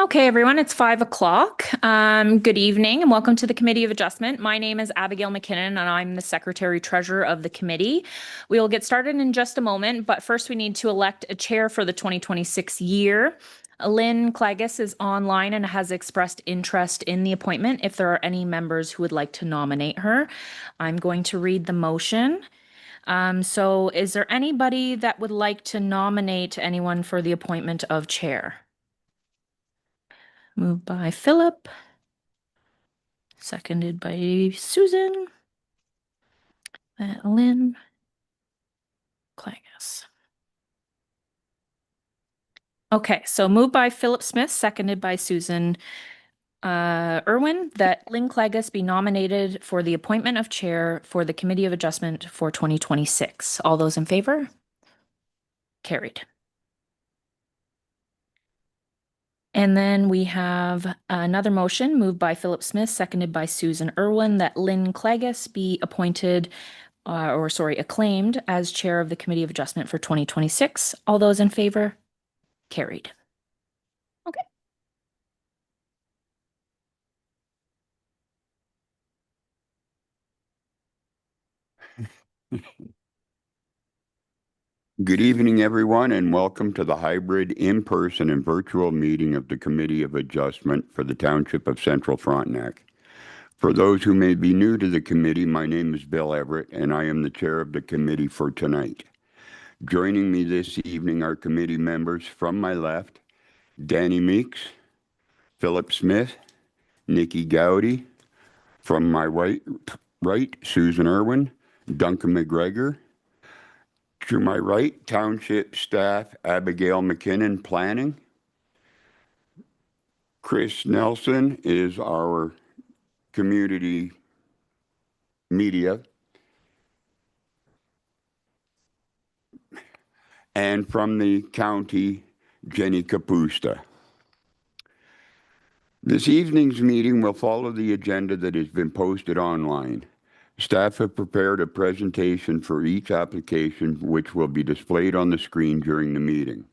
Okay, everyone, it's 5 o'clock. Good evening and welcome to the Committee of Adjustment. My name is Abigail McKinnon and I'm the Secretary Treasurer of the committee. We will get started in just a moment, but first we need to elect a chair for the 2026 year. Lynn Clagus is online and has expressed interest in the appointment if there are any members who would like to nominate her. I'm going to read the motion. So is there anybody that would like to nominate anyone for the appointment of chair? Moved by Philip, seconded by Susan. Lynn Clagus. Okay, so moved by Philip Smith, seconded by Susan Irwin, that Lynn Clagus be nominated for the appointment of chair for the Committee of Adjustment for 2026. All those in favor? Carried. And then we have another motion moved by Philip Smith, seconded by Susan Irwin, that Lynn Clagus be appointed, acclaimed as chair of the Committee of Adjustment for 2026. All those in favor? Carried. Okay. Good evening, everyone, and welcome to the hybrid in-person and virtual meeting of the Committee of Adjustment for the Township of Central Frontenac. For those who may be new to the committee, my name is Bill Everett, and I am the chair of the committee for tonight. Joining me this evening are committee members from my left, Danny Meeks, Philip Smith, Nikki Gowdy. From my right, Susan Irwin, Duncan McGregor. To my right, Township staff, Abigail McKinnon, Planning. Chris Nelson is our community media. And from the county, Jenny Capusta. This evening's meeting will follow the agenda that has been posted online. Staff have prepared a presentation for each application, which will be displayed on the screen during the meeting.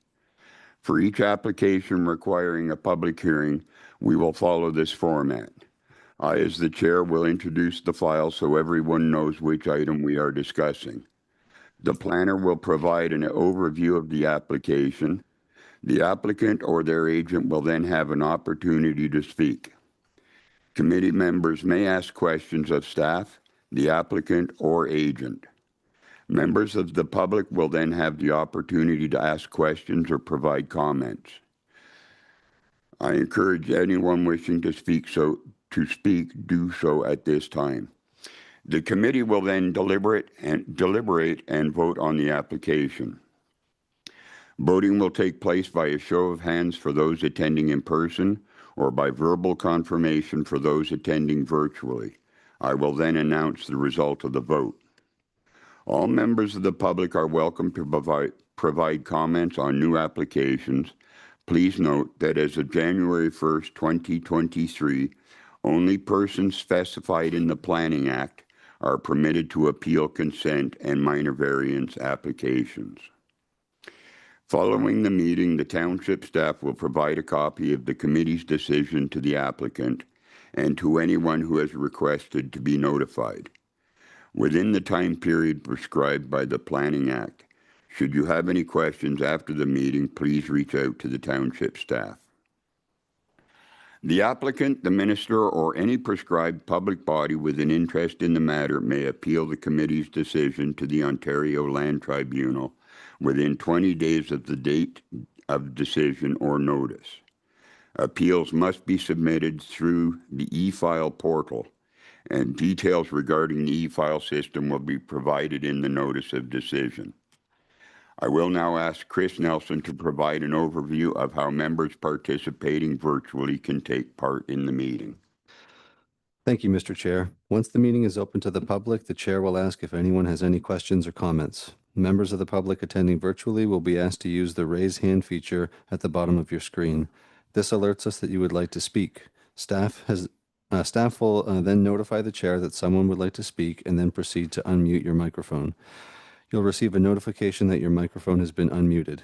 For each application requiring a public hearing, we will follow this format. I, as the chair, will introduce the file so everyone knows which item we are discussing. The planner will provide an overview of the application. The applicant or their agent will then have an opportunity to speak. Committee members may ask questions of staff, the applicant, or agent. Members of the public will then have the opportunity to ask questions or provide comments. I encourage anyone wishing to speak do so at this time. The committee will then deliberate and vote on the application. Voting will take place by a show of hands for those attending in person or by verbal confirmation for those attending virtually. I will then announce the result of the vote. All members of the public are welcome to provide comments on new applications. Please note that as of January 1st, 2023, only persons specified in the Planning Act are permitted to appeal consent and minor variance applications. Following the meeting, the township staff will provide a copy of the committee's decision to the applicant and to anyone who has requested to be notified. Within the time period prescribed by the Planning Act, should you have any questions after the meeting, please reach out to the township staff. The applicant, the minister, or any prescribed public body with an interest in the matter may appeal the committee's decision to the Ontario Land Tribunal within 20 days of the date of decision or notice. Appeals must be submitted through the e-file portal, and details regarding the e-file system will be provided in the notice of decision. I will now ask Chris Nelson to provide an overview of how members participating virtually can take part in the meeting. Thank you, Mr. Chair. Once the meeting is open to the public, the chair will ask if anyone has any questions or comments. Members of the public attending virtually will be asked to use the raise hand feature at the bottom of your screen. This alerts us that you would like to speak. Staff will then notify the chair that someone would like to speak and then proceed to unmute your microphone. You'll receive a notification that your microphone has been unmuted.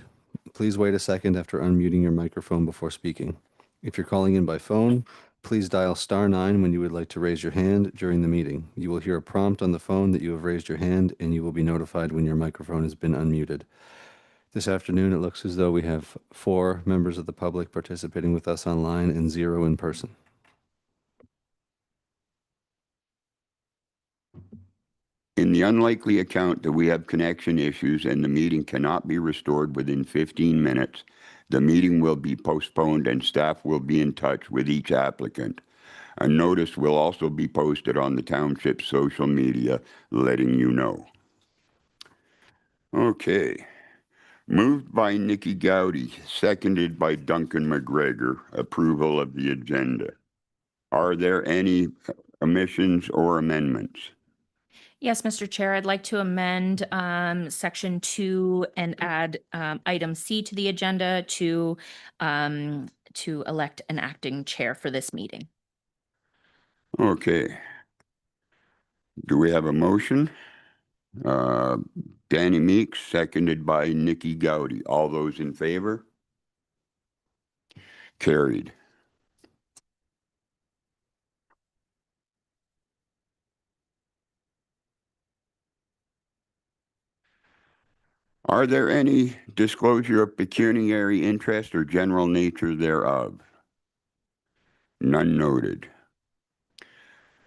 Please wait a second after unmuting your microphone before speaking. If you're calling in by phone, please dial *9 when you would like to raise your hand during the meeting. You will hear a prompt on the phone that you have raised your hand, and you will be notified when your microphone has been unmuted. This afternoon, it looks as though we have 4 members of the public participating with us online and 0 in person. In the unlikely account that we have connection issues and the meeting cannot be restored within 15 minutes, the meeting will be postponed and staff will be in touch with each applicant. A notice will also be posted on the township's social media letting you know. Okay. Moved by Nikki Gowdy, seconded by Duncan McGregor. Approval of the agenda. Are there any omissions or amendments? Yes, Mr. Chair, I'd like to amend section 2 and add item C to the agenda to elect an acting chair for this meeting. Okay. Do we have a motion? Danny Meeks, seconded by Nikki Gowdy. All those in favor? Carried. Are there any disclosure of pecuniary interest or general nature thereof? None noted.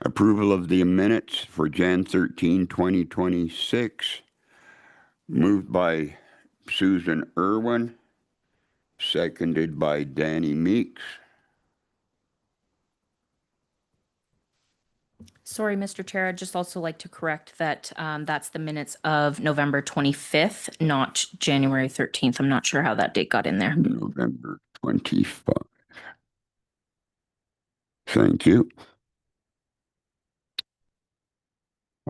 Approval of the minutes for Jan 13, 2026. Moved by Susan Irwin, seconded by Danny Meeks. Sorry, Mr. Chair, I'd just also like to correct that that's the minutes of November 25th, not January 13th. I'm not sure how that date got in there. November 25. Thank you.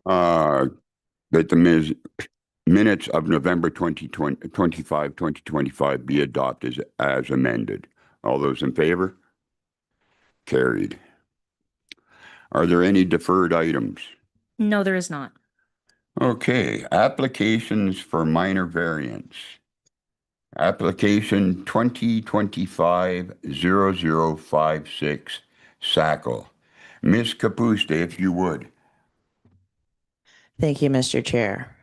That the minutes of November 2025 be adopted as amended. All those in favor? Carried. Are there any deferred items? No, there is not. Okay, applications for minor variance. Application 2025-0056, Sackle. Ms. Capuste, if you would. Thank you, Mr. Chair.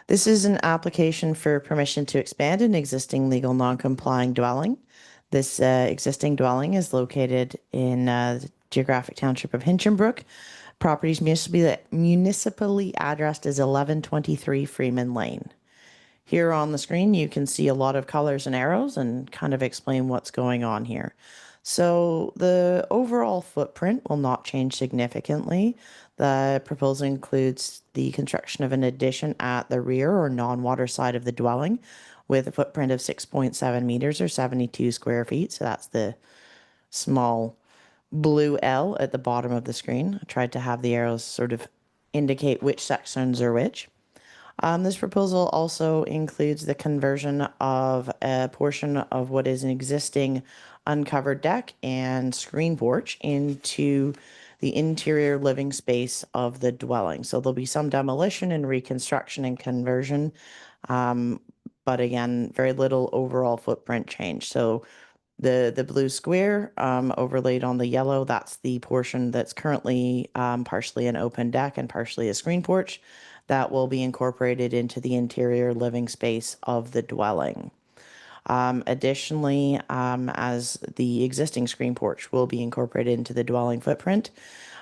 This is an application for permission to expand an existing legal non-complying dwelling. This existing dwelling is located in the geographic township of Hinchinbrook. Property is municipally addressed as 1123 Freeman Lane. Here on the screen, you can see a lot of colors and arrows and kind of explain what's going on here. So the overall footprint will not change significantly. The proposal includes the construction of an addition at the rear or non-water side of the dwelling with a footprint of 6.7 meters or 72 square feet. So that's the small blue L at the bottom of the screen. I tried to have the arrows sort of indicate which sections are which. This proposal also includes the conversion of a portion of what is an existing uncovered deck and screen porch into the interior living space of the dwelling. So there'll be some demolition and reconstruction and conversion, but again, very little overall footprint change. So the blue square overlaid on the yellow, that's the portion that's currently partially an open deck and partially a screen porch that will be incorporated into the interior living space of the dwelling. Additionally, as the existing screen porch will be incorporated into the dwelling footprint,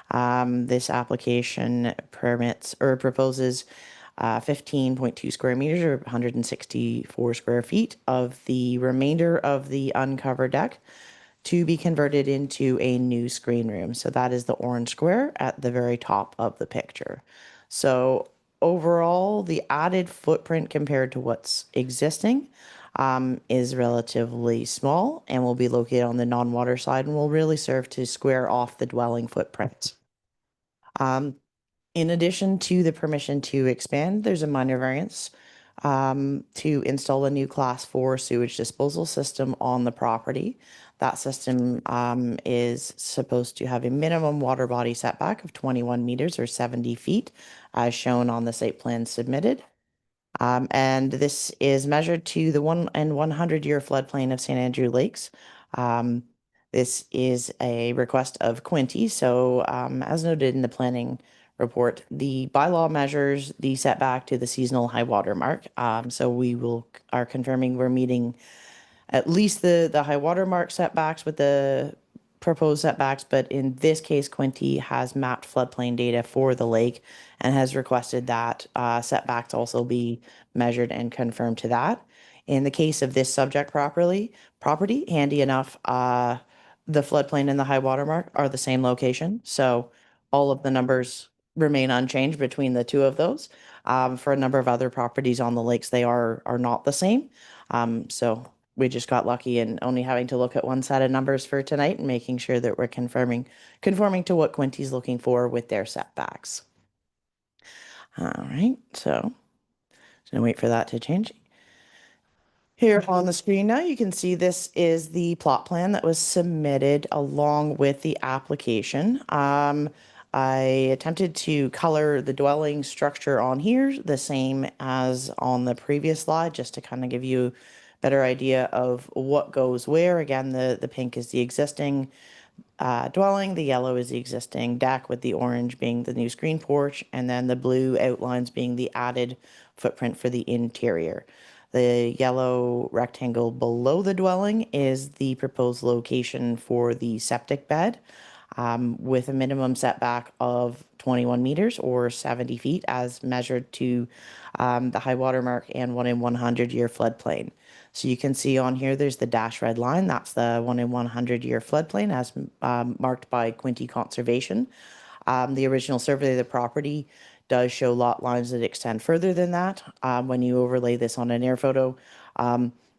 this application permits or proposes 15.2 square meters or 164 square feet of the remainder of the uncovered deck to be converted into a new screen room. So that is the orange square at the very top of the picture. So overall, the added footprint compared to what's existing is relatively small and will be located on the non-water side and will really serve to square off the dwelling footprint. In addition to the permission to expand, there's a minor variance to install a new Class 4 sewage disposal system on the property. That system is supposed to have a minimum water body setback of 21 meters or 70 feet, as shown on the site plan submitted. And this is measured to the 1 and 100-year floodplain of St. Andrew Lakes. This is a request of Quinty. So as noted in the planning report, the bylaw measures the setback to the seasonal high water mark. So we are confirming we're meeting at least the high water mark setbacks with the proposed setbacks, but in this case, Quinty has mapped floodplain data for the lake and has requested that setbacks also be measured and confirmed to that. In the case of this subject property, handy enough, the floodplain and the high water mark are the same location. So all of the numbers remain unchanged between the two of those. For a number of other properties on the lakes, they are not the same. So we just got lucky in only having to look at one set of numbers for tonight and making sure that we're conforming to what Quinty's looking for with their setbacks. All right, so just gonna wait for that to change. Here on the screen now, you can see this is the plot plan that was submitted along with the application. I attempted to color the dwelling structure on here the same as on the previous slide, just to kind of give you a better idea of what goes where. Again, the pink is the existing dwelling, the yellow is the existing deck, with the orange being the new screen porch, and then the blue outlines being the added footprint for the interior. The yellow rectangle below the dwelling is the proposed location for the septic bed, with a minimum setback of 21 meters or 70 feet as measured to the high water mark and 1 in 100 year floodplain. So you can see on here, there's the dash red line. That's the 1 in 100 year floodplain as marked by Quinty Conservation. The original survey of the property does show lot lines that extend further than that. When you overlay this on an air photo,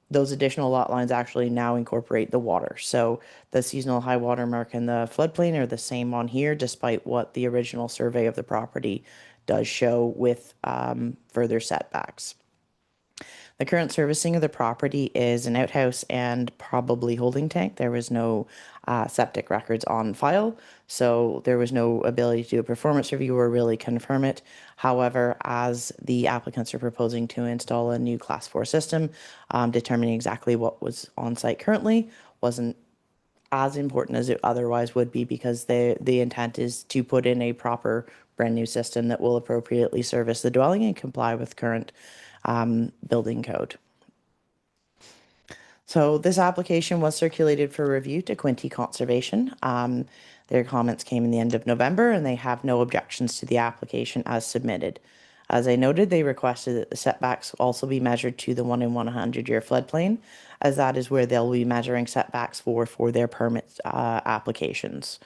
those additional lot lines actually now incorporate the water. So the seasonal high water mark and the floodplain are the same on here, despite what the original survey of the property does show with further setbacks. The current servicing of the property is an outhouse and probably holding tank. There was no septic records on file, so there was no ability to do a performance review or really confirm it. However, as the applicants are proposing to install a new class 4 system, determining exactly what was on site currently wasn't as important as it otherwise would be, because the intent is to put in a proper brand new system that will appropriately service the dwelling and comply with current building code. So this application was circulated for review to Quinty Conservation. Their comments came in the end of November, and they have no objections to the application as submitted. As I noted, they requested that the setbacks also be measured to the 1 in 100 year floodplain, as that is where they'll be measuring setbacks for their permit applications.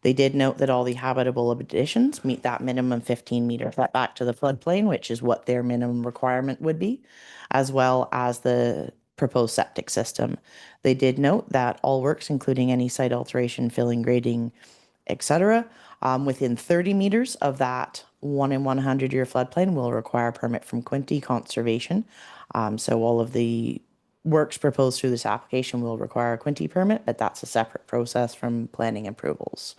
They did note that all the habitable additions meet that minimum 15-meter setback to the floodplain, which is what their minimum requirement would be, as well as the proposed septic system. They did note that all works, including any site alteration, filling, grading, etc., within 30 meters of that 1 in 100 year floodplain will require a permit from Quinty Conservation. So all of the works proposed through this application will require a Quinty permit, but that's a separate process from planning approvals.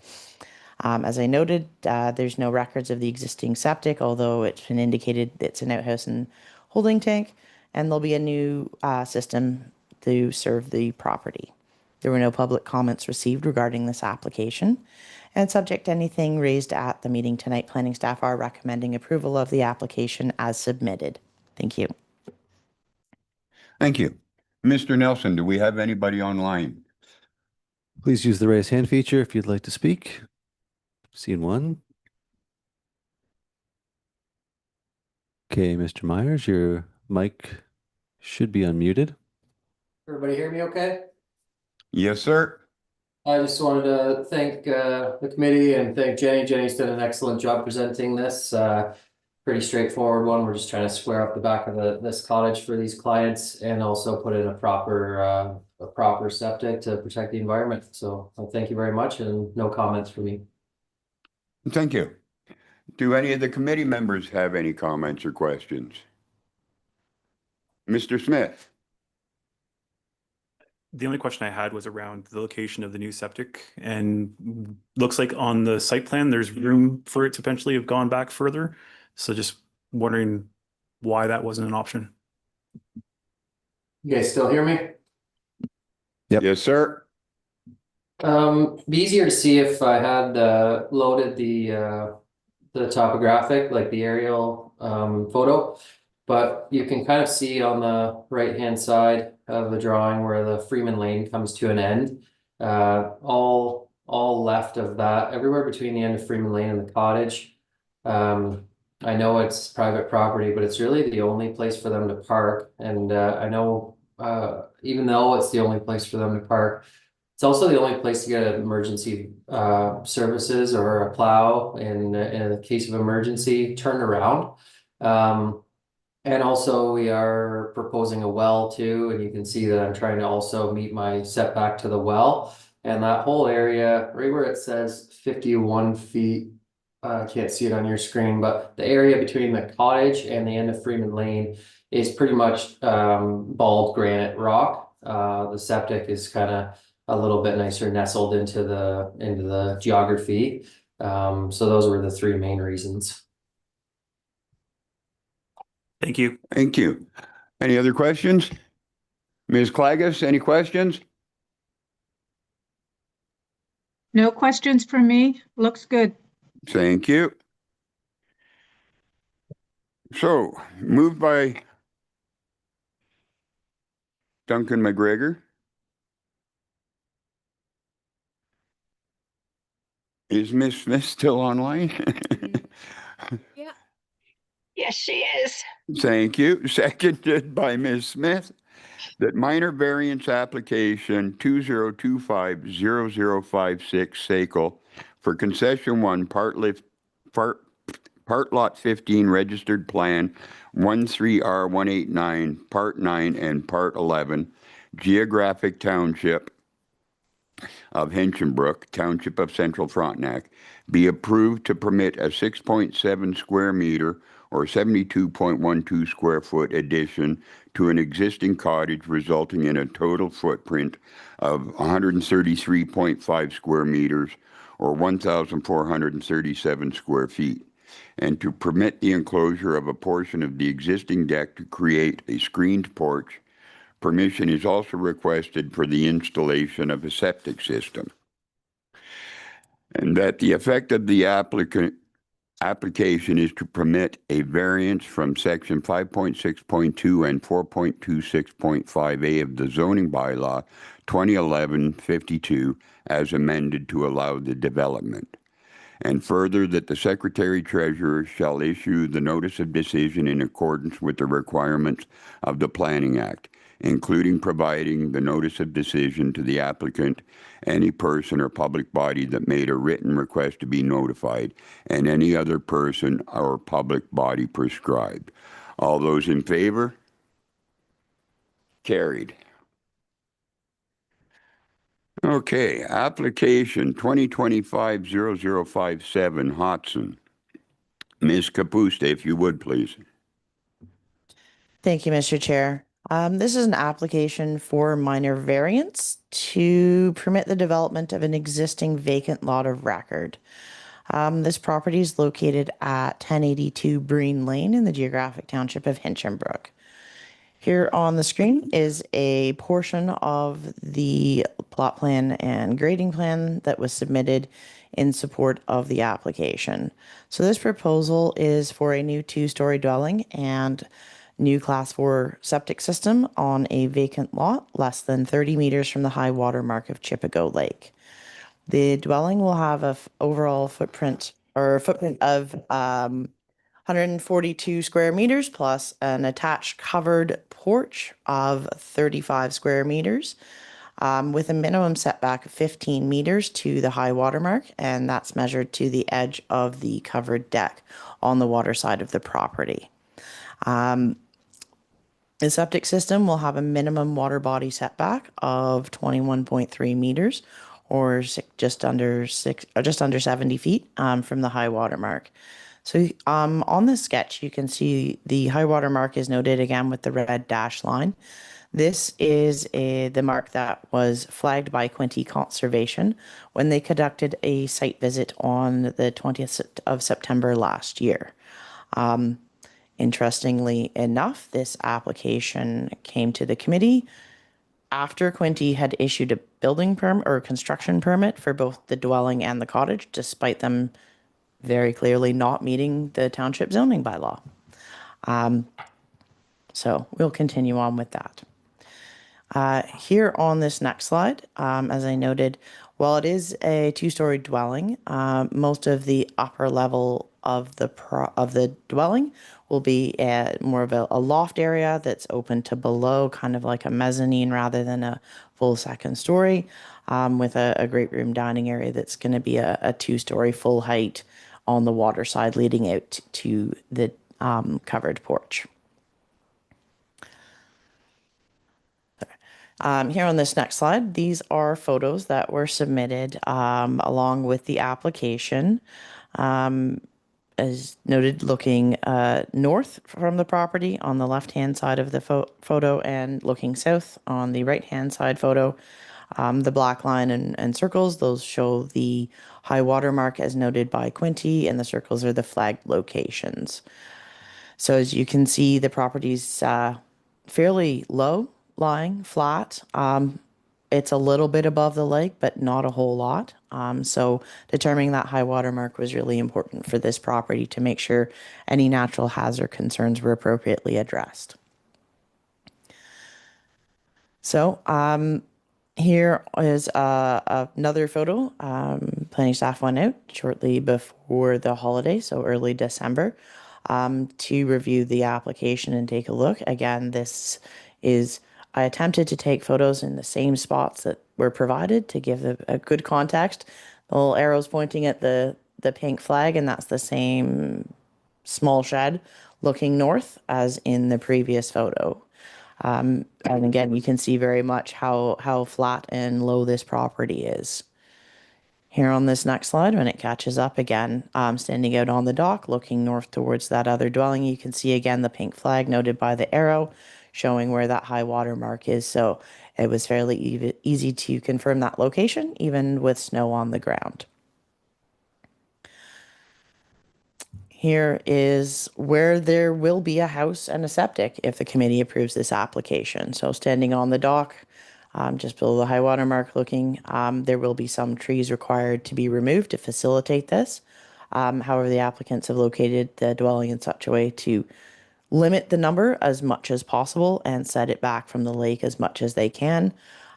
As I noted, there's no records of the existing septic, although it's been indicated it's an outhouse and holding tank, and there'll be a new system to serve the property. There were no public comments received regarding this application, and subject to anything raised at the meeting tonight, planning staff are recommending approval of the application as submitted. Thank you. Thank you. Mr. Nelson, do we have anybody online? Please use the raise hand feature if you'd like to speak. Seeing one. Okay, Mr. Myers, your mic should be unmuted. Everybody hear me okay? Yes, sir. I just wanted to thank the committee and thank Jenny. Jenny's done an excellent job presenting this. Pretty straightforward one. We're just trying to square up the back of this cottage for these clients and also put in a proper septic to protect the environment. So thank you very much, and no comments from me. Thank you. Do any of the committee members have any comments or questions? Mr. Smith? The only question I had was around the location of the new septic, and looks like on the site plan, there's room for it to potentially have gone back further. So just wondering why that wasn't an option. You guys still hear me? Yep. Yes, sir. Be easier to see if I had loaded the topographic, like the aerial photo. But you can kind of see on the right-hand side of the drawing where the Freeman Lane comes to an end. All left of that, everywhere between the end of Freeman Lane and the cottage. I know it's private property, but it's really the only place for them to park. And I know even though it's the only place for them to park, it's also the only place to get emergency services or a plow in the case of emergency turn around. And also we are proposing a well too, and you can see that I'm trying to also meet my setback to the well. And that whole area, right where it says 51 feet, I can't see it on your screen, but the area between the cottage and the end of Freeman Lane is pretty much bald granite rock. The septic is kind of a little bit nicer nestled into the geography. So those were the three main reasons. Thank you. Thank you. Any other questions? Ms. Klages, any questions? No questions from me. Looks good. Thank you. So, moved by Duncan McGregor. Is Ms. Smith still online? Yeah. Yes, she is. Thank you. Seconded by Ms. Smith, that minor variance application 2025-0056 SACL for concession 1, part lot 15 registered plan 13R189, part 9 and part 11, geographic township of Hinchinbrook, Township of Central Frontenac, be approved to permit a 6.7 square meter or 72.12 square foot addition to an existing cottage, resulting in a total footprint of 133.5 square meters or 1,437 square feet, and to permit the enclosure of a portion of the existing deck to create a screened porch. Permission is also requested for the installation of a septic system. And that the effect of the application is to permit a variance from section 5.6.2 and 4.26.5A of the zoning bylaw 2011-52 as amended to allow the development. And further, that the Secretary Treasurer shall issue the notice of decision in accordance with the requirements of the Planning Act, including providing the notice of decision to the applicant, any person or public body that made a written request to be notified, and any other person or public body prescribed. All those in favor? Carried. Okay, application 2025-0057, Hodson. Ms. Kapusta, if you would, please. Thank you, Mr. Chair. This is an application for minor variance to permit the development of an existing vacant lot of record. This property is located at 1082 Breen Lane in the geographic township of Hinchinbrook. Here on the screen is a portion of the plot plan and grading plan that was submitted in support of the application. So this proposal is for a new two-story dwelling and new class 4 septic system on a vacant lot less than 30 meters from the high water mark of Chippewa Lake. The dwelling will have a overall footprint of 142 square meters plus an attached covered porch of 35 square meters with a minimum setback of 15 meters to the high water mark, and that's measured to the edge of the covered deck on the water side of the property. The septic system will have a minimum water body setback of 21.3 meters or just under 70 feet from the high water mark. So on the sketch, you can see the high water mark is noted again with the red dash line. This is the mark that was flagged by Quinte Conservation when they conducted a site visit on the 20th of September last year. Interestingly enough, this application came to the committee after Quinty had issued a building permit or construction permit for both the dwelling and the cottage, despite them very clearly not meeting the township zoning bylaw. So we'll continue on with that. Here on this next slide, as I noted, while it is a two-story dwelling, most of the upper level of the dwelling will be more of a loft area that's open to below, kind of like a mezzanine rather than a full second story, with a great room dining area that's going to be a two-story full height on the water side leading out to the covered porch. Here on this next slide, these are photos that were submitted along with the application. As noted, looking north from the property on the left-hand side of the photo and looking south on the right-hand side photo. The black line and circles, those show the high water mark as noted by Quinty, and the circles are the flagged locations. So as you can see, the property's fairly low lying, flat. It's a little bit above the lake, but not a whole lot. So determining that high water mark was really important for this property to make sure any natural hazard concerns were appropriately addressed. So here is another photo. Planning staff went out shortly before the holiday, so early December, to review the application and take a look. Again, I attempted to take photos in the same spots that were provided to give a good context. The little arrows pointing at the pink flag, and that's the same small shed looking north as in the previous photo. And again, you can see very much how flat and low this property is. Here on this next slide, when it catches up again, standing out on the dock, looking north towards that other dwelling, you can see again the pink flag noted by the arrow, showing where that high water mark is. So it was fairly easy to confirm that location, even with snow on the ground. Here is where there will be a house and a septic if the committee approves this application. So standing on the dock, just below the high water mark looking, there will be some trees required to be removed to facilitate this. However, the applicants have located the dwelling in such a way to limit the number as much as possible and set it back from the lake as much as they can.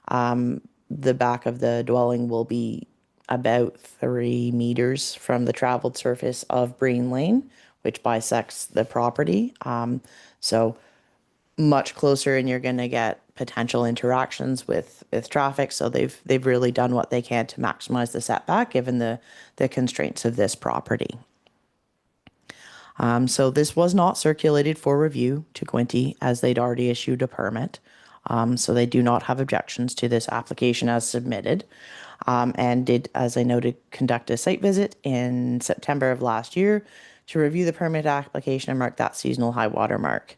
The back of the dwelling will be about 3 meters from the traveled surface of Breen Lane, which bisects the property. So much closer, and you're going to get potential interactions with traffic. So they've really done what they can to maximize the setback given the constraints of this property. So this was not circulated for review to Quinty as they'd already issued a permit. So they do not have objections to this application as submitted. And did, as I noted, conduct a site visit in September of last year to review the permit application and mark that seasonal high water mark.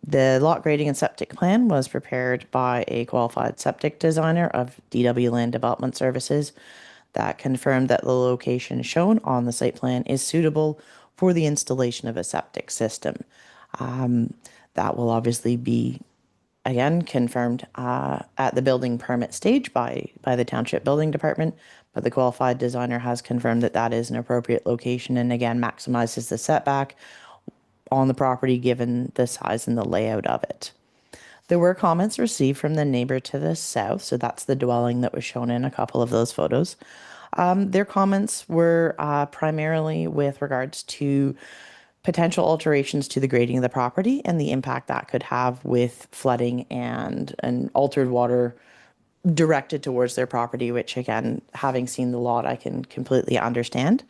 The lot grading and septic plan was prepared by a qualified septic designer of DW Land Development Services that confirmed that the location shown on the site plan is suitable for the installation of a septic system. That will obviously be, again, confirmed at the building permit stage by the Township Building Department, but the qualified designer has confirmed that that is an appropriate location and, again, maximizes the setback on the property given the size and the layout of it. There were comments received from the neighbor to the south, so that's the dwelling that was shown in a couple of those photos. Their comments were primarily with regards to potential alterations to the grading of the property and the impact that could have with flooding and altered water directed towards their property, which, again, having seen the lot, I can completely understand.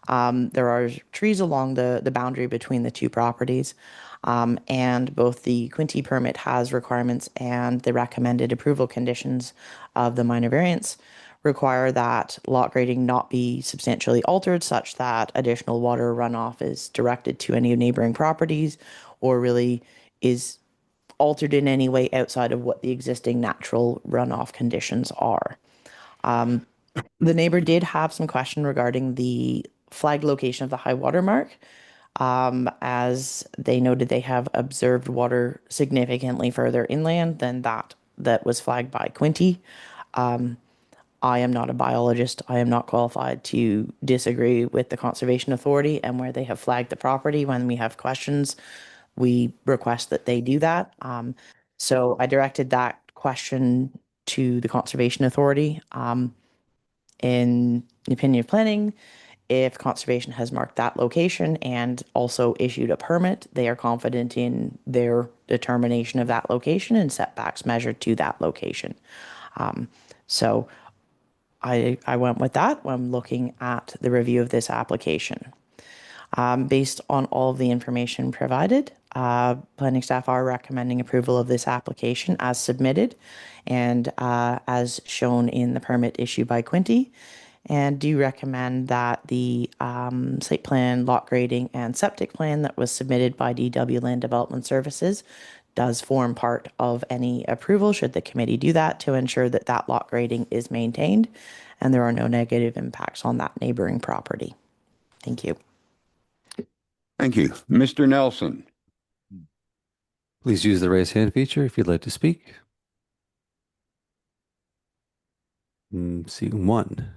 There are trees along the boundary between the two properties, and both the Quinty permit has requirements and the recommended approval conditions of the minor variance require that lot grading not be substantially altered such that additional water runoff is directed to any neighboring properties or really is altered in any way outside of what the existing natural runoff conditions are. The neighbor did have some question regarding the flagged location of the high water mark. as they noted they have observed water significantly further inland than that was flagged by Quinty. I am not a biologist. I am not qualified to disagree with the Conservation Authority, and where they have flagged the property, when we have questions, we request that they do that. So I directed that question to the Conservation Authority. In the opinion of planning, if conservation has marked that location and also issued a permit, they are confident in their determination of that location and setbacks measured to that location. So I went with that when looking at the review of this application. Based on all of the information provided, planning staff are recommending approval of this application as submitted and as shown in the permit issued by Quinty, and do recommend that the site plan, lot grading, and septic plan that was submitted by DW Land Development Services does form part of any approval, should the committee do that, to ensure that that lot grading is maintained and there are no negative impacts on that neighboring property. Thank you. Thank you. Mr. Nelson. Please use the raise hand feature if you'd like to speak. Seeing one.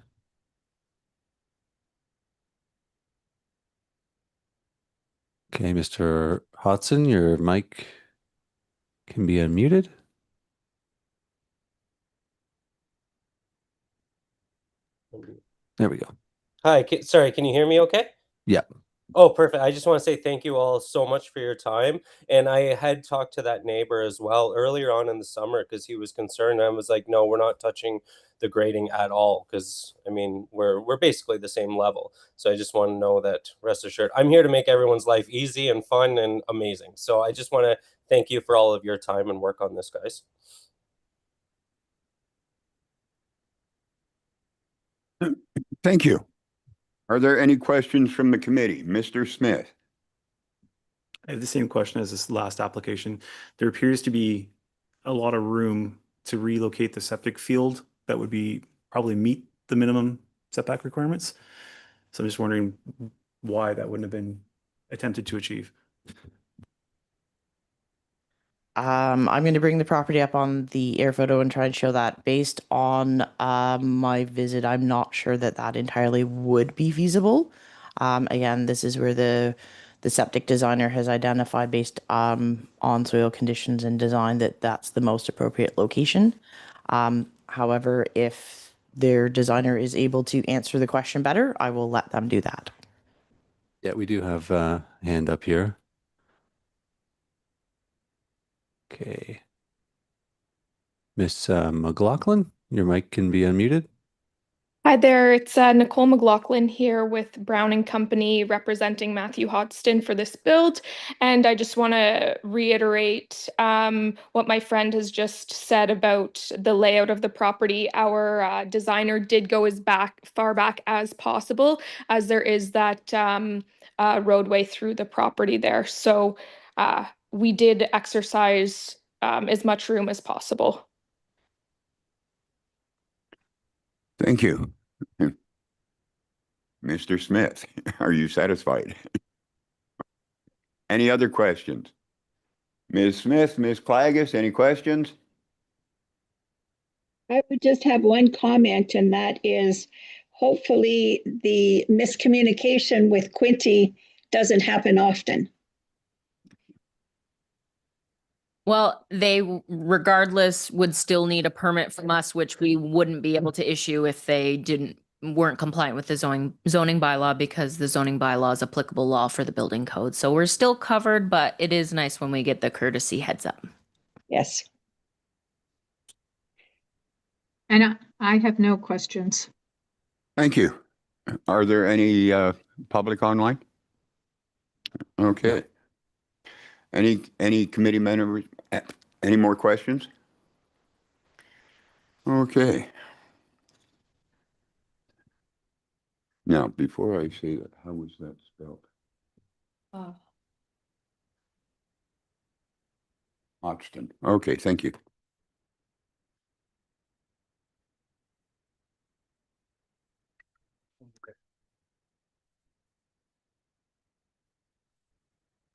Okay, Mr. Hodson, your mic can be unmuted. There we go. Hi, sorry, can you hear me okay? Yeah. Oh, perfect. I just want to say thank you all so much for your time. And I had talked to that neighbor as well earlier on in the summer because he was concerned. I was like, no, we're not touching the grading at all because I mean we're basically the same level. So I just want to know that, rest assured, I'm here to make everyone's life easy and fun and amazing. So I just want to thank you for all of your time and work on this, guys. Thank you. Are there any questions from the committee? Mr. Smith? I have the same question as this last application. There appears to be a lot of room to relocate the septic field that would be probably meet the minimum setback requirements. So I'm just wondering why that wouldn't have been attempted to achieve. I'm going to bring the property up on the air photo and try and show that. Based on my visit, I'm not sure that that entirely would be feasible. Again, this is where the septic designer has identified, based on soil conditions and design, that that's the most appropriate location. However, if their designer is able to answer the question better, I will let them do that. Yeah, we do have a hand up here. Okay. Miss McLaughlin, your mic can be unmuted. Hi there, it's Nicole McLaughlin here with Brown and Company representing Matthew Hodgson for this build. And I just want to reiterate what my friend has just said about the layout of the property. Our designer did go as far back as possible, as there is that roadway through the property there. So we did exercise as much room as possible. Thank you. Mr. Smith, are you satisfied? Any other questions? Ms. Smith, Ms. Clagus, any questions? I would just have one comment, and that is hopefully the miscommunication with Quinty doesn't happen often. Well, they regardless would still need a permit from us, which we wouldn't be able to issue if they weren't compliant with the zoning bylaw, because the zoning bylaw is applicable law for the building code. So we're still covered, but it is nice when we get the courtesy heads up. Yes. And I have no questions. Thank you. Are there any public online? Okay. Any committee members? Any more questions? Okay. Now, before I say that, how was that spelled? Hodgson. Okay, thank you.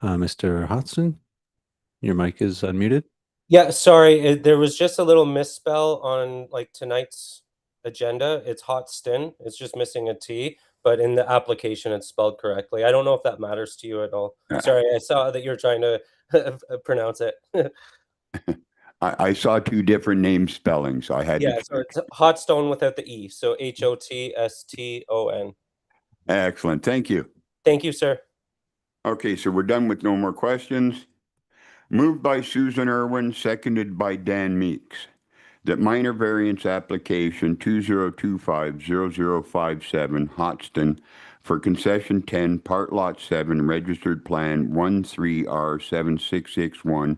Mr. Hodgson, your mic is unmuted. Yeah, sorry, there was just a little misspell on like tonight's agenda. It's Hotston. It's just missing a T, but in the application it's spelled correctly. I don't know if that matters to you at all. Sorry, I saw that you're trying to pronounce it. I saw two different name spellings. I had Yeah, to so check. it's Hotstone without the E, so Hotston. Excellent. Thank you. Thank you, sir. Okay, so we're done with no more questions. Moved by Susan Irwin, seconded by Dan Meeks, that minor variance application 2025-0057 Hotston for concession 10, part lot 7, registered plan 13R7661,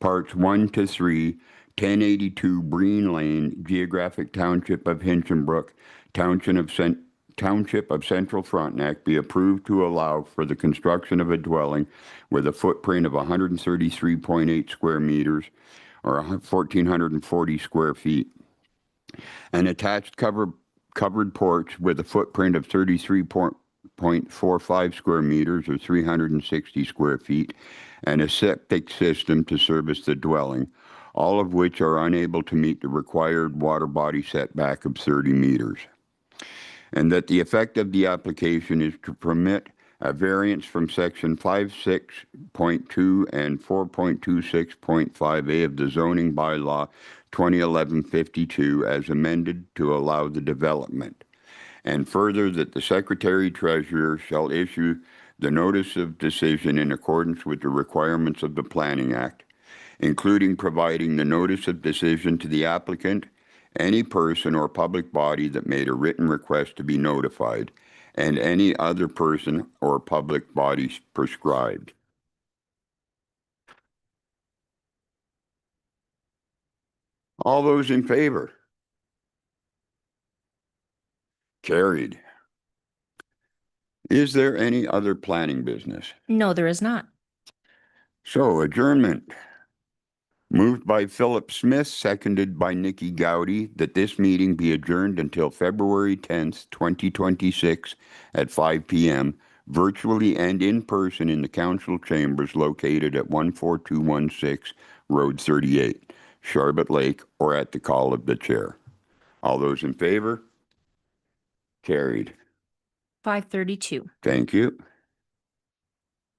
parts 1 to 3, 1082 Breen Lane, geographic township of Hinchinbrook, Township of Central Frontenac be approved to allow for the construction of a dwelling with a footprint of 133.8 square meters or 1,440 square feet. An attached covered porch with a footprint of 33.45 square meters or 360 square feet and a septic system to service the dwelling, all of which are unable to meet the required water body setback of 30 meters. And that the effect of the application is to permit a variance from section 56.2 and 4.26.5A of the zoning bylaw 2011-52 as amended to allow the development. And further, that the Secretary Treasurer shall issue the notice of decision in accordance with the requirements of the Planning Act, including providing the notice of decision to the applicant, any person or public body that made a written request to be notified, and any other person or public body prescribed. All those in favor? Carried. Is there any other planning business? No, there is not. So adjournment. Moved by Philip Smith, seconded by Nikki Gowdy, that this meeting be adjourned until February 10th, 2026 at 5 p.m., virtually and in person in the council chambers located at 14216 Road 38, Sharbot Lake, or at the call of the chair. All those in favor? Carried. 5:32. Thank you.